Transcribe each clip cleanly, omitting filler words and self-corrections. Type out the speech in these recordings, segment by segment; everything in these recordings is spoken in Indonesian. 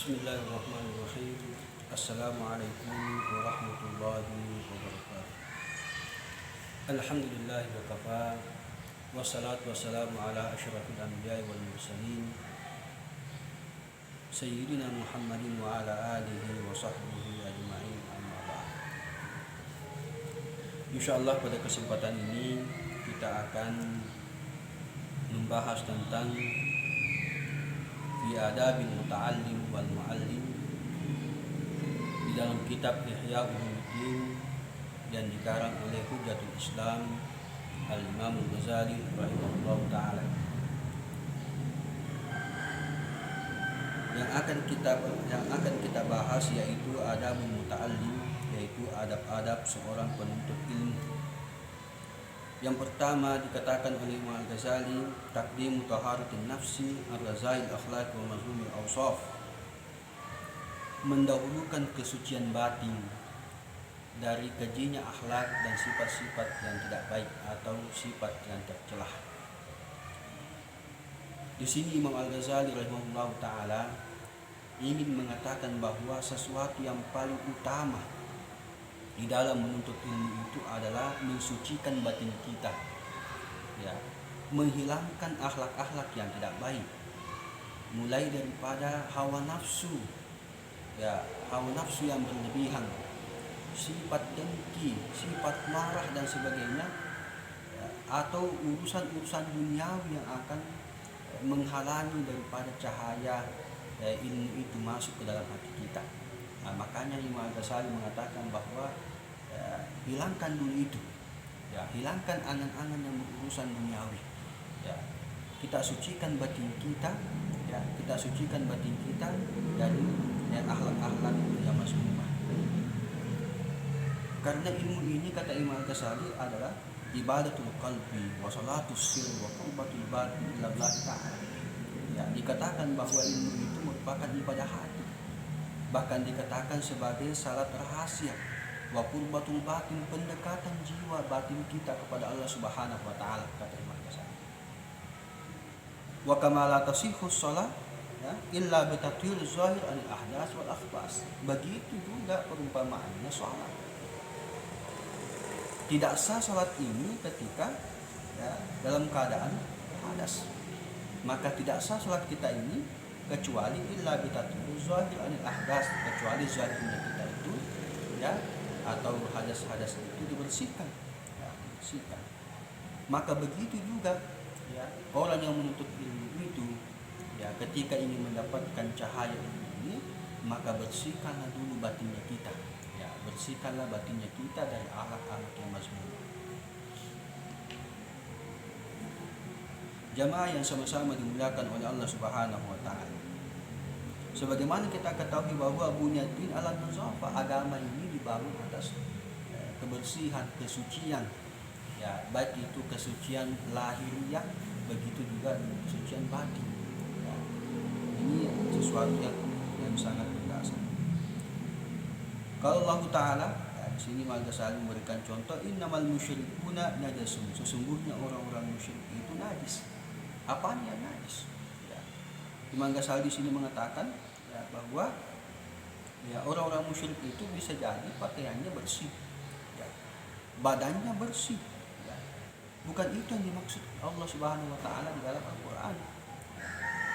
Bismillahirrahmanirrahim. Assalamualaikum warahmatullahi wabarakatuh. Alhamdulillah wa kafa. Wassalatu wassalamu ala asyrafil anbiya'i wal mursalin Sayyidina Muhammadin wa ala alihi wa sahbihi ajma'in, amma ba'd. Insyaallah pada kesempatan ini kita akan membahas tentang fi adabil muta'allim wal mu'allim di dalam kitab Ihya Ulumuddin yang dikarang oleh Hujjatul Islam Al-Imam Al-Ghazali rahimahullah ta'ala. Yang akan kita bahas yaitu adabul muta'allim, yaitu adab-adab seorang penuntut ilmu. Yang pertama dikatakan oleh Imam Al-Ghazali, taqdimu taharatin nafsi ar-razail akhlaq wa mazmumil awsaf, mendahulukan kesucian batin dari kejinya akhlak dan sifat-sifat yang tidak baik atau sifat yang tercelah. Di sini Imam Al-Ghazali rahimahullah taala ingin mengatakan bahwa sesuatu yang paling utama di dalam menuntut ilmu itu adalah mensucikan batin kita, ya, menghilangkan akhlak-akhlak yang tidak baik, mulai daripada hawa nafsu, ya, hawa nafsu yang berlebihan, sifat dengki, sifat marah dan sebagainya, ya, atau urusan-urusan duniawi yang akan menghalangi daripada cahaya ilmu itu masuk ke dalam hati kita. Nah, makanya Imam Al-Ghazali mengatakan bahwa hilangkan dulu itu, ya, hilangkan angan-angan yang berurusan duniawi, ya, kita sucikan batin kita, ya, kita sucikan batin kita dari akhlak-akhlak yang mazmumah. Karena ilmu ini, kata Imam Al-Ghazali, adalah ibadatul qalbi wa salatus sir wa qurbatul batin ila Allah ta'ala. Ya, dikatakan bahwa ilmu itu merupakan ibadah hati, bahkan dikatakan sebagai salat rahasia, wa qurbatul batin, pendekatan jiwa batin kita kepada Allah Subhanahu wa taala, kata Imam Ghazali. Wa kama la tasihhu shalah, ya, illa bi tathhir zahir anil ahdas wal akhbas. Begitu juga perumpamaannya salat. Tidak sah salat ini ketika, ya, dalam keadaan hadas. Maka tidak sah salat kita ini kecuali illa bitatlu zahir anil ahdas, kecuali zahirnya kita itu, ya, atau hadas-hadas itu dibersihkan, ya, dibersihkan. Maka begitu juga, ya, orang yang menuntut ilmu itu, ya, ketika ingin mendapatkan cahaya ilmu ini, maka bersihkanlah dulu batinnya kita, ya, bersihkanlah batinnya kita dari akhlak-akhlak yang mazmum. Jamaah yang sama-sama dimuliakan oleh Allah Subhanahu wa taala. Sebagaimana kita ketahui bahwa bunyaddin ala nazafah, agama ini dibangun atas kebersihan, kesucian, ya, baik itu kesucian lahiriah, begitu juga kesucian batin. Ya, ini sesuatu yang sangat mendasar. Kalau Allah taala, ya, di sini Imam Ghazali memberikan contoh, innamal musyrikuna najasun, sesungguhnya orang-orang musyrik itu najis. Apaan yang najis? Ya. Imam Ghazali di sini mengatakan, ya, bahwa, ya, orang-orang musyrik itu bisa jadi pakaiannya bersih, ya, badannya bersih, ya. Bukan itu yang dimaksud Allah Subhanahu wa taala di dalam Al-Qur'an.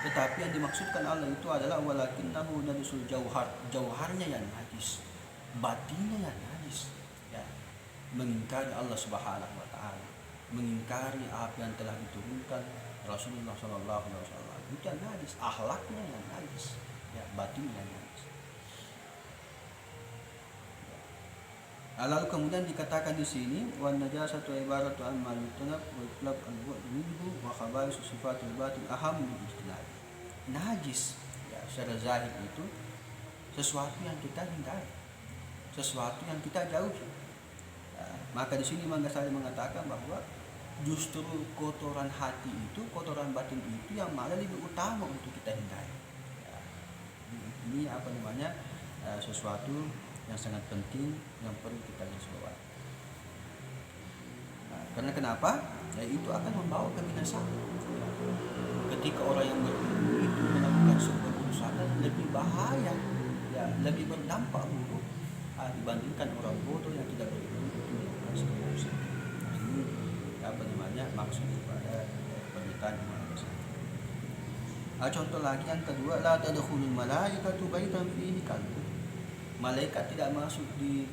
Tetapi yang dimaksudkan Allah itu adalah walakinnahu najisul jauhar, jauharnya yang najis, batinnya yang najis, ya. Mengingkari Allah Subhanahu wa taala, mengingkari apa yang telah diturunkan Rasulullah sallallahu alaihi wasallam, itu yang najis, akhlaknya yang najis, ya, batinnya yang najis. Lalu kemudian dikatakan di sini wan najasatu ibaratu an ma yutanab wa yutlab al-bu'd minhu wa khabaisu sifatul batin aham min ijtinab. Najis, ya, secara zahir itu sesuatu yang kita hindari, sesuatu yang kita jauhi. Ya, maka di sini Imam Ghazali mengatakan bahwa justru kotoran hati itu, kotoran batin itu yang malah lebih utama untuk kita hindari. Ya, ini sesuatu yang sangat penting yang perlu kita garis bawahi. Nah, karena kenapa? Ya, itu akan membawa kebinasaan. Ketika orang yang berilmu itu melakukan sebuah kerusakan lebih bahaya, ya lebih berdampak buruk dibandingkan orang bodoh yang tidak berilmu itu melakukan sesuatu. Nah, ini apa namanya maksud daripada pernyataan Imam Ghazali. Contoh lagi yang kedua, la tadkhulul malaikatu baitan fihi kalbu. Malaikat tidak masuk di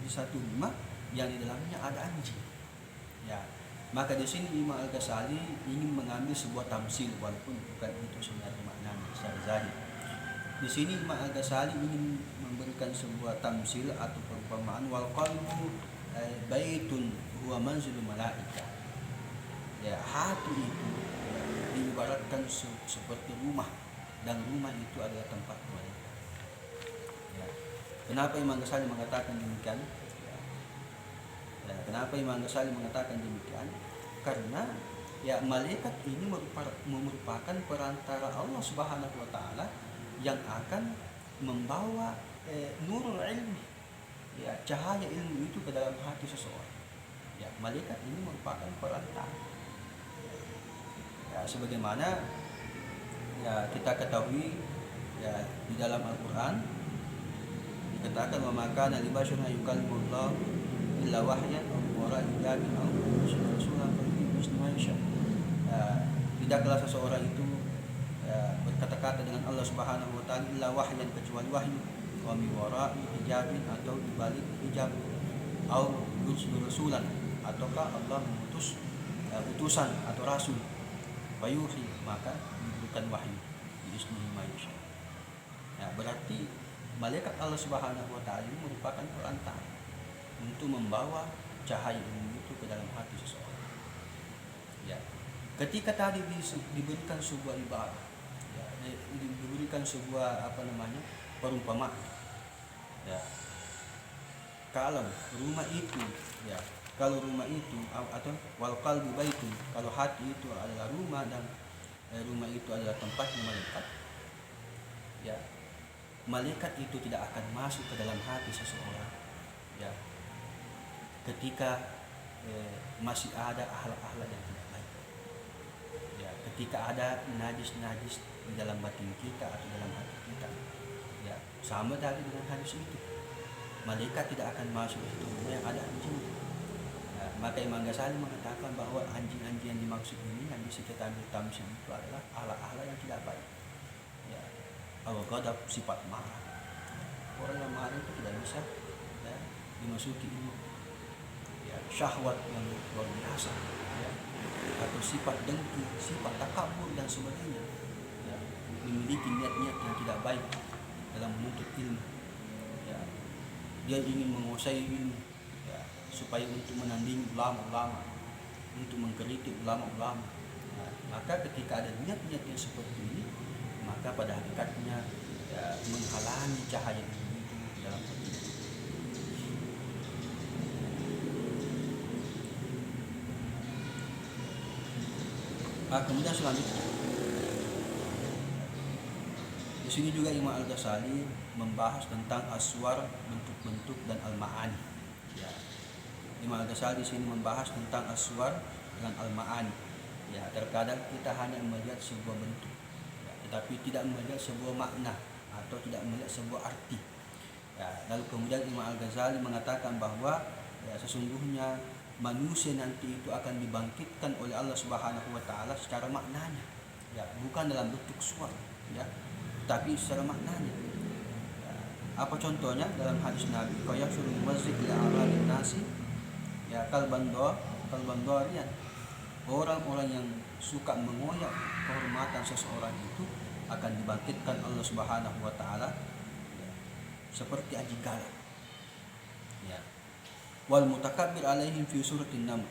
satu rumah yang di dalamnya ada anjing. Ya, maka di sini Imam Al-Ghazali ingin mengambil sebuah tamsil walaupun bukan itu sebenarnya maknanya secara zahir. Di sini Imam Al-Ghazali ingin memberikan sebuah tamsil atau perumpamaan wal qalbu baitun huwa manzilul malaika. Ya, hati itu diibaratkan seperti rumah dan rumah itu adalah tempat malaikat. Ya. Kenapa Imam Ghazali mengatakan demikian? Kenapa Imam Ghazali mengatakan demikian? Karena ya malaikat ini merupakan perantara Allah Subhanahu wa taala yang akan membawa nurul ilmi, ya cahaya ilmu itu ke dalam hati seseorang. Ya, malaikat ini merupakan perantara. Ya, sebagaimana ya kita ketahui ya di dalam Al-Qur'an dikatakan wa makana li basyarin yukallimullah illa wahyan aw wara hijabin aw rasulan tidaklah seseorang itu berkata-kata dengan Allah Subhanahu wa taala illa wahyan kecuali wahyu wa mi wara hijabin atau di balik hijab aw rasulan ataukah Allah mengutus utusan atau rasul fayuhi maka diberikan wahyu biizni ma yasha. Nah, berarti malaikat Allah Subhanahu wa taala ini merupakan perantara untuk membawa cahaya ilmu itu ke dalam hati seseorang. Ya. Ketika tadi diberikan sebuah ibarat, ya, diberikan sebuah perumpamaan. Ya. Kalau rumah itu atau wal qalbu baitun, kalau hati itu adalah rumah dan rumah itu adalah tempatnya malaikat. Ya. Malaikat itu tidak akan masuk ke dalam hati seseorang. Ya. Ketika masih ada akhlak-akhlak yang tidak baik, ya, ketika ada najis-najis di dalam batin kita atau dalam hati kita, ya, sama tadi dengan hadis itu, malaikat tidak akan masuk itu rumah yang ada anjing. Ya, maka Imam Ghazali mengatakan bahwa anjing-anjing yang dimaksud ini yang bisa kita ambil tamsil itu adalah akhlak-akhlak yang tidak baik. Ya, al-ghadab sifat marah. Orang yang marah itu tidak bisa ya, dimasuki ilmu. Syahwat yang luar biasa, ya, atau sifat dengki, sifat takabur dan sebagainya, ya, memiliki niat-niat yang tidak baik dalam menuntut ilmu, ya, dia ingin menguasai ilmu, ya, supaya untuk menandingi ulama-ulama, untuk mengkritik ulama-ulama. Nah, maka ketika ada niat-niat yang seperti ini, maka pada hakikatnya ya, menghalangi cahaya ilmu itu dalam hati. Kemudian selanjutnya di sini juga Imam Al-Ghazali membahas tentang aswar, bentuk-bentuk dan al-ma'ani. Ya. Imam Al-Ghazali di sini membahas tentang aswar dan al-ma'ani. Ya, terkadang kita hanya melihat sebuah bentuk, ya, tetapi tidak melihat sebuah makna atau tidak melihat sebuah arti. Ya, lalu kemudian Imam Al-Ghazali mengatakan bahwa ya, sesungguhnya manusia nanti itu akan dibangkitkan oleh Allah Subhanahu wa taala secara maknanya, ya, bukan dalam bentuk suara, ya, tapi secara maknanya. Ya, apa contohnya dalam hadis Nabi, qayasul muwazzik ila a'radin nasi, ya kalbandorian, orang-orang yang suka mengoyak kehormatan seseorang itu akan dibangkitkan Allah Subhanahu wa taala ya, seperti anjing galak. Ya. Wal mutakabbir alaihim fi suratin naml.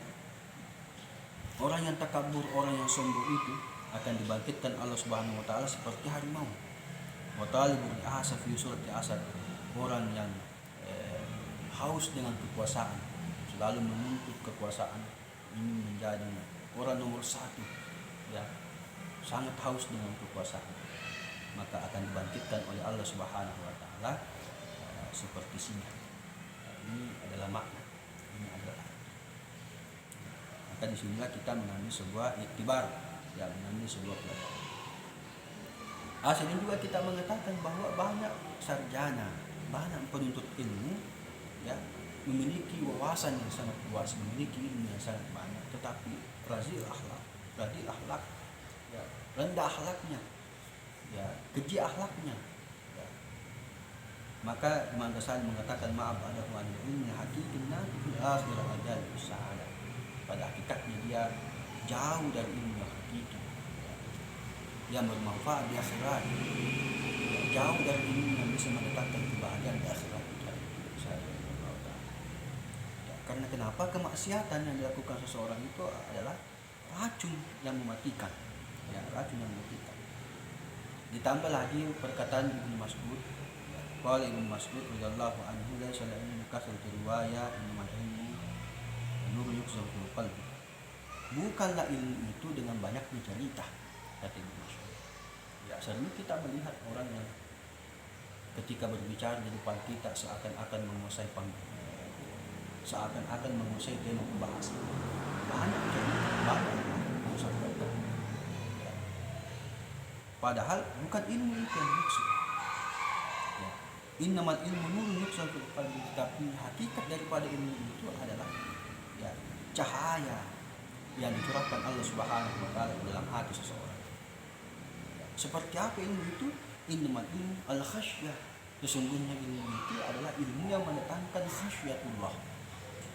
Orang yang takabur, orang yang sombong itu akan dibangkitkan Allah Subhanahu wa taala seperti harimau. Wa talibul ahsa fi surati asad. Orang yang haus dengan kekuasaan, selalu menuntut kekuasaan, ingin menjadi orang nomor satu, ya, sangat haus dengan kekuasaan, maka akan dibangkitkan oleh Allah Subhanahu wa taala seperti singa. Ini adalah makna, ini adalah arti. Maka disinilah kita mengambil sebuah iktibar, ya, mengambil sebuah pelajaran. Sering juga kita mengatakan bahwa banyak sarjana, banyak penuntut ilmu, ya, memiliki wawasan yang sangat luas, memiliki ilmu yang sangat banyak, tetapi razil akhlak, ya, rendah akhlaknya, ya, keji akhlaknya. Ya. Maka Imam Ghazali mengatakan maaf ada wan ilmu hakikatnya fil akhirah ajal sa'adah. Pada hakikatnya dia jauh dari ilmu yang hakiki, yang bermanfaat di akhirat, ya, jauh dari ilmu yang bisa mendatangkan kebahagiaan di akhirat. Karena kenapa? Kemaksiatan yang dilakukan seseorang itu adalah racun yang mematikan, ya, racun yang mematikan. Ditambah lagi perkataan Ibnu Mas'ud, qala Ibnu Mas'ud radhiyallahu anhu laisa al-ilmu kasratu riwayah innamal ilmu nurun yuksal fil qalbi. Bukanlah ilmu itu dengan banyaknya cerita, kata Ibnu Mas'ud. Ya, sering kita melihat orang yang ketika berbicara di depan kita seakan-akan menguasai panggung, seakan-akan menguasai tema pembahasan. Banyak cerita. Ya. Padahal bukan ilmu itu yang maksud. Ya. Innamal ilmu nurun yuksal fil qalbi, tapi hakikat daripada ilmu itu adalah, ya, cahaya yang dicurahkan Allah Subhanahu wa taala dalam hati seseorang. Ya. Seperti apa ilmu itu? Innamal ilmu al-khasyah. Sesungguhnya ilmu itu adalah ilmu yang mendatangkan khasyatullah,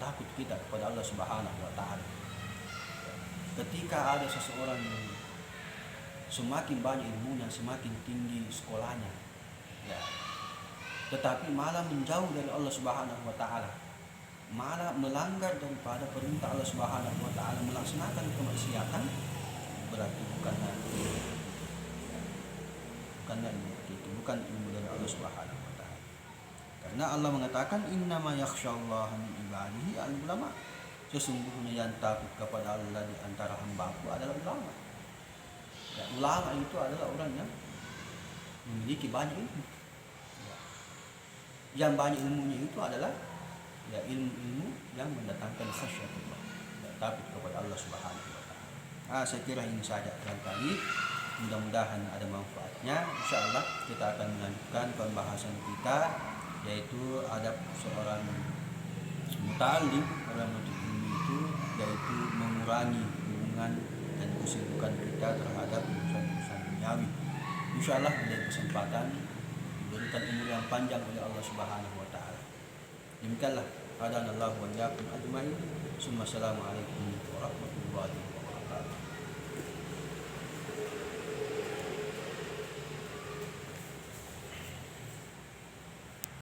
takut kita kepada Allah Subhanahu wa taala. Ketika ada seseorang yang semakin banyak ilmunya, semakin tinggi sekolahnya, ya, tetapi malah menjauh dari Allah Subhanahu wa taala, malah melanggar daripada perintah Allah Subhanahu wa taala, melaksanakan kemaksiatan, berarti bukanlah bukan ilmu dari Allah Subhanahu wa taala. Karena Allah mengatakan innama yakhsyallaha min ibadihi al-ulama. Sesungguhnya yang takut kepada Allah di antara hamba-Ku adalah ulama. Ya, ulama itu adalah orang yang memiliki banyak ilmu. Ya. Yang banyak ilmunya itu adalah, ya, ilmu-ilmu yang mendatangkan khasyatullah, ya, takut kepada Allah Subhanahu wa taala. Saya kira ini saja barangkali. Mudah-mudahan ada manfaatnya. Insyaallah kita akan melanjutkan pembahasan kita, yaitu adab seorang muta'allim, orang menuntut ilmu itu, yaitu mengurangi hubungan dan kesibukan kita terhadap urusan-urusan duniawi. Insyaallah dari kesempatan diberikan umur yang panjang oleh Allah Subhanahu wa taala. Demikianlah hadanallahu wa iyyakum ajmain. Assalamualaikum warahmatullahi wabarakatuh.